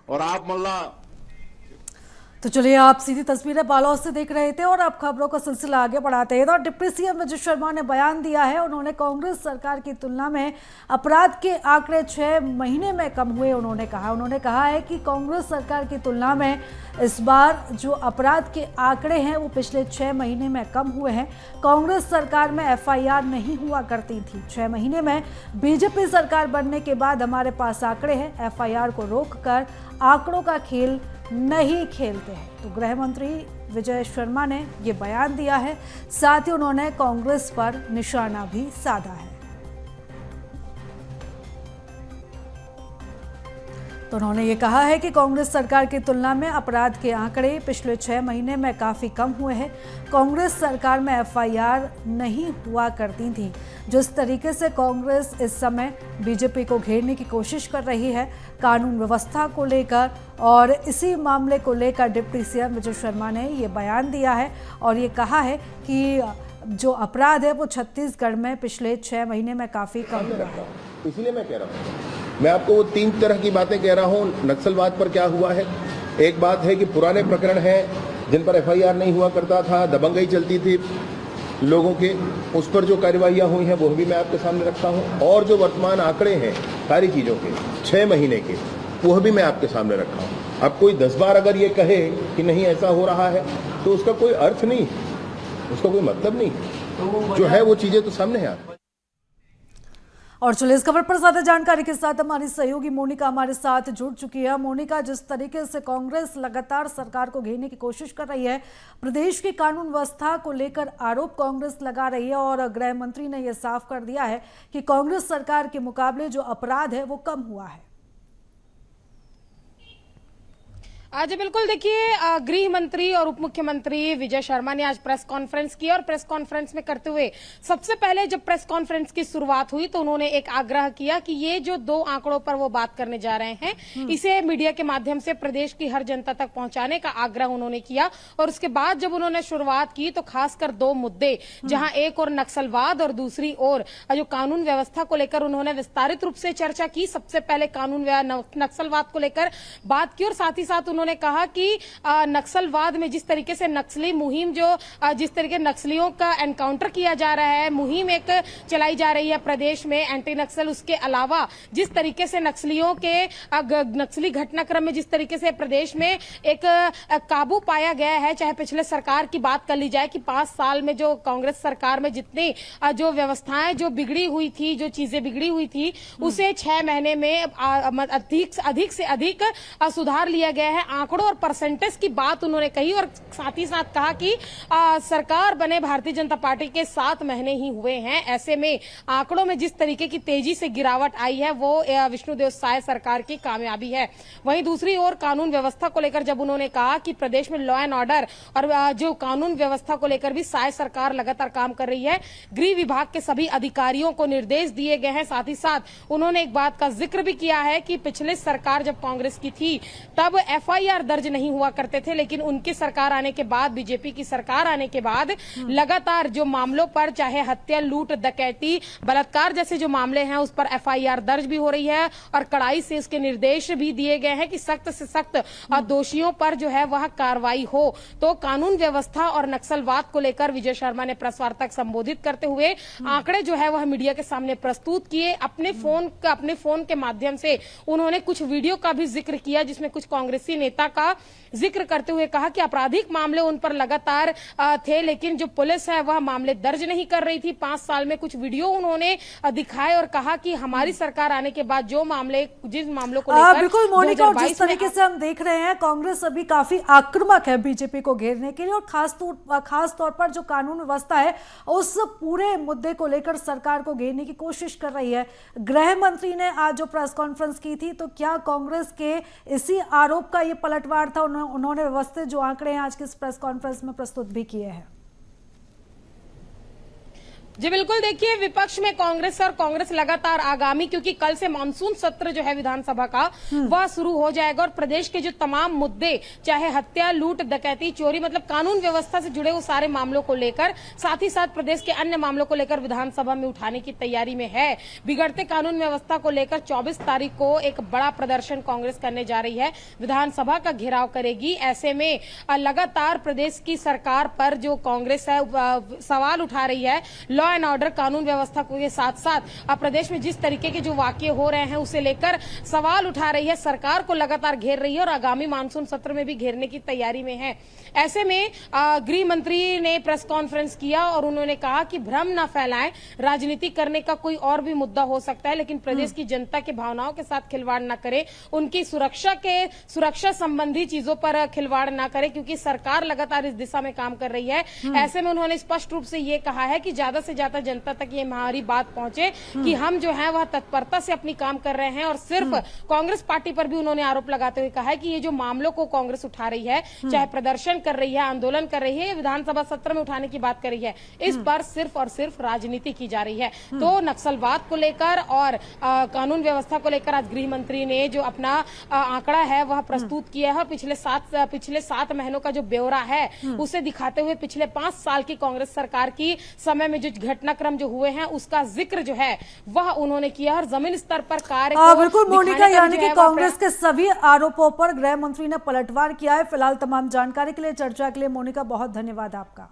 और आप मल्ला। तो चलिए, आप सीधी तस्वीरें बालोद से देख रहे थे और अब खबरों का सिलसिला आगे बढ़ाते हैं। तो डिप्टी सीएम विजय शर्मा ने बयान दिया है। उन्होंने कांग्रेस सरकार की तुलना में अपराध के आंकड़े 6 महीने में कम हुए उन्होंने कहा है कि कांग्रेस सरकार की तुलना में इस बार जो अपराध के आंकड़े हैं वो पिछले 6 महीने में कम हुए हैं। कांग्रेस सरकार में एफआईआर नहीं हुआ करती थी। 6 महीने में बीजेपी सरकार बनने के बाद हमारे पास आंकड़े हैं। एफआईआर को रोककर आंकड़ों का खेल नहीं खेलते हैं। तो गृह मंत्री विजय शर्मा ने ये बयान दिया है। साथ ही उन्होंने कांग्रेस पर निशाना भी साधा है। तो उन्होंने ये कहा है कि कांग्रेस सरकार की तुलना में अपराध के आंकड़े पिछले 6 महीने में काफ़ी कम हुए हैं। कांग्रेस सरकार में एफआईआर नहीं हुआ करती थी। जिस तरीके से कांग्रेस इस समय बीजेपी को घेरने की कोशिश कर रही है कानून व्यवस्था को लेकर, और इसी मामले को लेकर डिप्टी सीएम विजय शर्मा ने ये बयान दिया है और ये कहा है कि जो अपराध है वो छत्तीसगढ़ में पिछले 6 महीने में काफ़ी कम हुआ है। इसलिए मैं कह रहा हूँ, मैं आपको वो 3 तरह की बातें कह रहा हूँ। नक्सलवाद पर क्या हुआ है, एक बात है कि पुराने प्रकरण हैं जिन पर एफआईआर नहीं हुआ करता था, दबंगई चलती थी लोगों के, उस पर जो कार्यवाहियाँ हुई हैं वो भी मैं आपके सामने रखता हूँ, और जो वर्तमान आंकड़े हैं सारी चीज़ों के 6 महीने के, वह भी मैं आपके सामने रखा हूँ। अब कोई 10 बार अगर ये कहे कि नहीं ऐसा हो रहा है तो उसका कोई अर्थ नहीं, उसका कोई मतलब नहीं। जो है वो चीज़ें तो सामने है। और चलिए, इस खबर पर ज्यादा जानकारी के साथ हमारी सहयोगी मोनिका हमारे साथ जुड़ चुकी है। मोनिका, जिस तरीके से कांग्रेस लगातार सरकार को घेरने की कोशिश कर रही है, प्रदेश की कानून व्यवस्था को लेकर आरोप कांग्रेस लगा रही है और गृह मंत्री ने यह साफ कर दिया है कि कांग्रेस सरकार के मुकाबले जो अपराध है वो कम हुआ है। आज बिल्कुल देखिए, गृह मंत्री और उप मुख्यमंत्री विजय शर्मा ने आज प्रेस कॉन्फ्रेंस की और प्रेस कॉन्फ्रेंस में करते हुए सबसे पहले जब प्रेस कॉन्फ्रेंस की शुरुआत हुई तो उन्होंने एक आग्रह किया कि ये जो 2 आंकड़ों पर वो बात करने जा रहे हैं इसे मीडिया के माध्यम से प्रदेश की हर जनता तक पहुंचाने का आग्रह उन्होंने किया। और उसके बाद जब उन्होंने शुरुआत की तो खासकर 2 मुद्दे, जहां एक और नक्सलवाद और दूसरी ओर जो कानून व्यवस्था को लेकर उन्होंने विस्तारित रूप से चर्चा की। सबसे पहले कानून नक्सलवाद को लेकर बात की और साथ ही साथ उन्होंने कहा कि नक्सलवाद में जिस तरीके से नक्सली मुहिम जिस तरीके नक्सलियों का एनकाउंटर किया जा रहा है, मुहिम एक चलाई जा रही है प्रदेश में एंटी नक्सल, उसके अलावा जिस तरीके से नक्सलियों के नक्सली घटनाक्रम में जिस तरीके से प्रदेश में एक काबू पाया गया है, चाहे पिछले सरकार की बात कर ली जाए कि 5 साल में जो कांग्रेस सरकार में जितनी जो व्यवस्थाएं जो बिगड़ी हुई थी, जो चीजें बिगड़ी हुई थी, उसे 6 महीने में अधिक से अधिक सुधार लिया गया है। आंकड़ों और परसेंटेज की बात उन्होंने कही और साथ ही साथ कहा कि सरकार बने भारतीय जनता पार्टी के 7 महीने ही हुए हैं, ऐसे में आंकड़ों में जिस तरीके की तेजी से गिरावट आई है वो विष्णुदेव साय सरकार की कामयाबी है। वहीं दूसरी ओर कानून व्यवस्था को लेकर जब उन्होंने कहा कि प्रदेश में लॉ एंड ऑर्डर और जो कानून व्यवस्था को लेकर भी साय सरकार लगातार काम कर रही है, गृह विभाग के सभी अधिकारियों को निर्देश दिए गए हैं। साथ ही साथ उन्होंने एक बात का जिक्र भी किया है कि पिछले सरकार जब कांग्रेस की थी तब एफआईआर दर्ज नहीं हुआ करते थे, लेकिन उनकी सरकार आने के बाद, बीजेपी की सरकार आने के बाद लगातार जो मामलों पर, चाहे हत्या, लूट, डकैती, बलात्कार जैसे जो मामले हैं उस पर एफआईआर दर्ज भी हो रही है और कड़ाई से उसके निर्देश भी दिए गए हैं कि सख्त से सख्त दोषियों पर जो है वह कार्रवाई हो। तो कानून व्यवस्था और नक्सलवाद को लेकर विजय शर्मा ने प्रेस वार्ता संबोधित करते हुए आंकड़े जो है वह मीडिया के सामने प्रस्तुत किए। अपने फोन के माध्यम से उन्होंने कुछ वीडियो का भी जिक्र किया जिसमें कुछ कांग्रेसी नेता का जिक्र करते हुए कहा कि आपराधिक मामले उन पर लगातार थे, लेकिन जो पुलिस है वह मामले दर्ज नहीं कर रही थी। 5 साल में कुछ वीडियो उन्होंने दिखाए और कहा कि हमारी सरकार आने के बाद जो मामले, जिस मामलों को लेकर बिल्कुल मोनिका, और जिस तरीके से हम देख रहे हैं कांग्रेस अभी काफी आक्रामक है बीजेपी को घेरने के लिए, और खास तौर पर जो कानून व्यवस्था है उस पूरे मुद्दे को लेकर सरकार को घेरने की कोशिश कर रही है। गृह मंत्री ने आज जो प्रेस कॉन्फ्रेंस की थी, तो क्या कांग्रेस के इसी आरोप का ये पलटवार था? उन्होंने व्यवस्थित जो आंकड़े हैं आज की इस प्रेस कॉन्फ्रेंस में प्रस्तुत भी किए हैं। जी बिल्कुल, देखिए विपक्ष में कांग्रेस लगातार आगामी, क्योंकि कल से मानसून सत्र जो है विधानसभा का वह शुरू हो जाएगा और प्रदेश के जो तमाम मुद्दे, चाहे हत्या, लूट, डकैती, चोरी, मतलब कानून व्यवस्था से जुड़े वो सारे मामलों को लेकर, साथ ही साथ प्रदेश के अन्य मामलों को लेकर विधानसभा में उठाने की तैयारी में है। बिगड़ते कानून व्यवस्था को लेकर 24 तारीख को एक बड़ा प्रदर्शन कांग्रेस करने जा रही है, विधानसभा का घेराव करेगी। ऐसे में लगातार प्रदेश की सरकार पर जो कांग्रेस है सवाल उठा रही है, लॉ एंड ऑर्डर, कानून व्यवस्था के साथ साथ प्रदेश में जिस तरीके के जो वाकये हो रहे हैं उसे लेकर सवाल उठा रही है, सरकार को लगातार घेर रही है और आगामी मानसून सत्र में भी घेरने की तैयारी में है। ऐसे में गृह मंत्री ने प्रेस कॉन्फ्रेंस किया और उन्होंने कहा कि भ्रम न फैलाएं, राजनीति करने का कोई और भी मुद्दा हो सकता है, लेकिन प्रदेश की जनता के भावनाओं के साथ खिलवाड़ न करें, उनकी सुरक्षा संबंधी चीजों पर खिलवाड़ न करें, क्योंकि सरकार लगातार इस दिशा में काम कर रही है। ऐसे में उन्होंने स्पष्ट रूप से ये कहा है कि ज्यादा से ज्यादा जनता तक ये हमारी बात पहुंचे कि हम जो है वह तत्परता से अपनी काम कर रहे हैं। और सिर्फ कांग्रेस पार्टी पर भी उन्होंने आरोप लगाते हुए कहा है कि ये जो मामलों को कांग्रेस उठा रही है, चाहे प्रदर्शन कर रही है, आंदोलन कर रही है, विधानसभा सत्र में उठाने की बात कर रही है, इस पर सिर्फ और सिर्फ राजनीति की जा रही है। तो नक्सलवाद को लेकर और कानून व्यवस्था को लेकर आज गृह मंत्री ने जो अपना आंकड़ा है वह प्रस्तुत किया है और पिछले 7 महीनों का जो ब्यौरा है उसे दिखाते हुए पिछले 5 साल की कांग्रेस सरकार की समय में जो घटनाक्रम जो हुए हैं उसका जिक्र जो है वह उन्होंने किया और जमीन स्तर पर कार्य बिल्कुल मोनिका, यानी कि कांग्रेस के सभी आरोपों पर गृह मंत्री ने पलटवार किया है। फिलहाल तमाम जानकारी के लिए, चर्चा के लिए मोनिका बहुत धन्यवाद आपका।